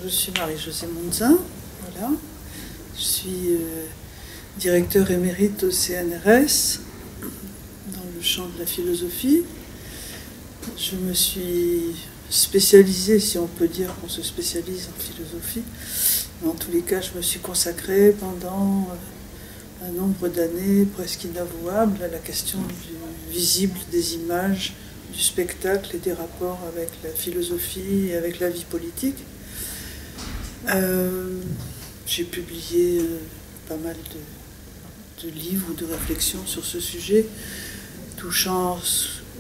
je suis Marie-Josée Monzin, voilà. Je suis directeur émérite au CNRS dans le champ de la philosophie. Je me suis spécialisée, si on peut dire qu'on se spécialise en philosophie. Mais en tous les cas, je me suis consacrée pendant un nombre d'années presque inavouable à la question du visible, des images, du spectacle et des rapports avec la philosophie et avec la vie politique. J'ai publié pas mal de livres ou de réflexions sur ce sujet, touchant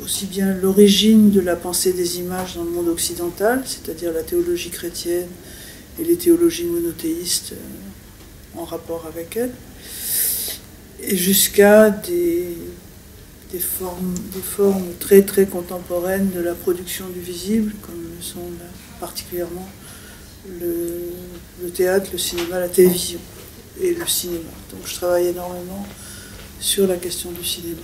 aussi bien l'origine de la pensée des images dans le monde occidental, c'est-à-dire la théologie chrétienne et les théologies monothéistes en rapport avec elle, et jusqu'à des formes très très contemporaines de la production du visible, comme le sont là, particulièrement le théâtre, le cinéma, la télévision et le cinéma. Donc je travaille énormément sur la question du cinéma.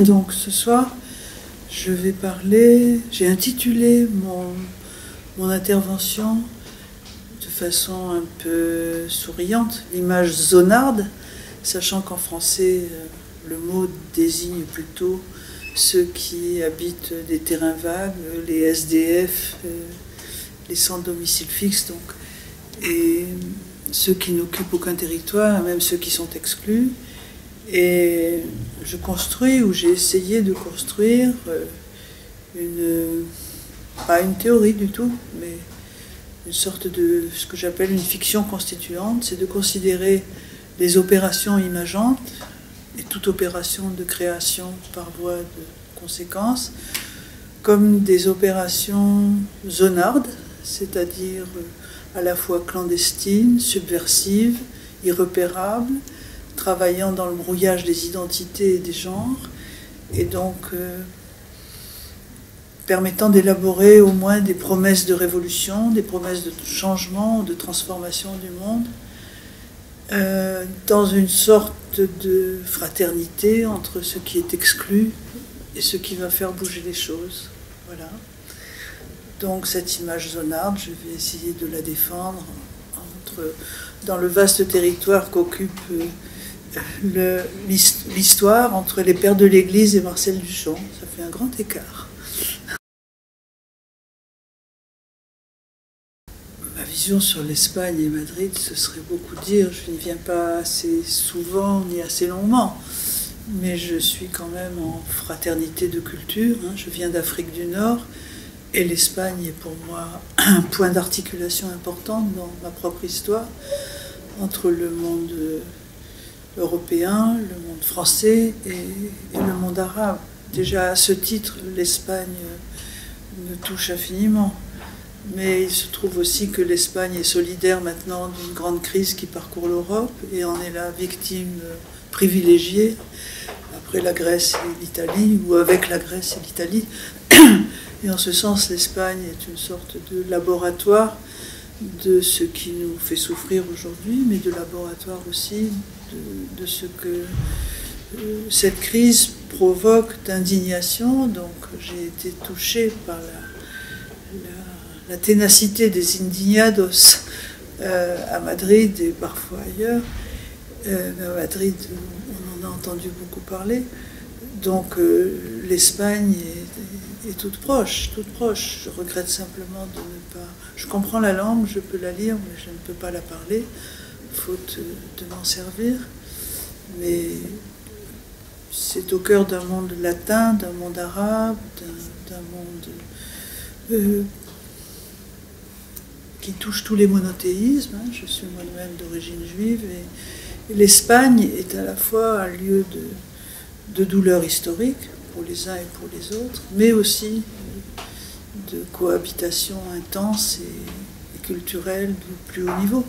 Donc ce soir, je vais parler, j'ai intitulé mon intervention de façon un peu souriante, l'image zonarde, sachant qu'en français, le mot désigne plutôt ceux qui habitent des terrains vagues, les SDF, les sans domicile fixe, donc, et ceux qui n'occupent aucun territoire, même ceux qui sont exclus. Et je construis, ou j'ai essayé de construire, pas une théorie du tout, mais une sorte de ce que j'appelle une fiction constituante, c'est de considérer les opérations imageantes et toute opération de création par voie de conséquence comme des opérations zonardes, c'est-à-dire à la fois clandestines, subversives, irrepérables, travaillant dans le brouillage des identités et des genres, et donc permettant d'élaborer au moins des promesses de révolution, des promesses de changement, de transformation du monde, dans une sorte de fraternité entre ce qui est exclu et ce qui va faire bouger les choses. Voilà. Donc cette image zonarde, je vais essayer de la défendre dans le vaste territoire qu'occupe l'histoire entre les pères de l'Église et Marcel Duchamp. Ça fait un grand écart. Ma vision sur l'Espagne et Madrid, ce serait beaucoup dire. Je n'y viens pas assez souvent ni assez longuement, mais je suis quand même en fraternité de culture. Je viens d'Afrique du Nord et l'Espagne est pour moi un point d'articulation important dans ma propre histoire entre le monde européen, le monde français et le monde arabe. Déjà à ce titre, l'Espagne me touche infiniment. Mais il se trouve aussi que l'Espagne est solidaire maintenant d'une grande crise qui parcourt l'Europe et en est la victime privilégiée après la Grèce et l'Italie, ou avec la Grèce et l'Italie. Et en ce sens, l'Espagne est une sorte de laboratoire de ce qui nous fait souffrir aujourd'hui, mais de laboratoire aussi de ce que cette crise provoque d'indignation. Donc j'ai été touchée par la ténacité des indignados à Madrid et parfois ailleurs. Mais à Madrid, on en a entendu beaucoup parler. Donc l'Espagne est toute proche, toute proche. Je regrette simplement de ne pas... Je comprends la langue, je peux la lire, mais je ne peux pas la parler, faute de m'en servir. Mais c'est au cœur d'un monde latin, d'un monde arabe, d'un monde qui touche tous les monothéismes. Je suis moi-même d'origine juive et l'Espagne est à la fois un lieu de douleur historique pour les uns et pour les autres, mais aussi de cohabitation intense et culturelle du plus haut niveau.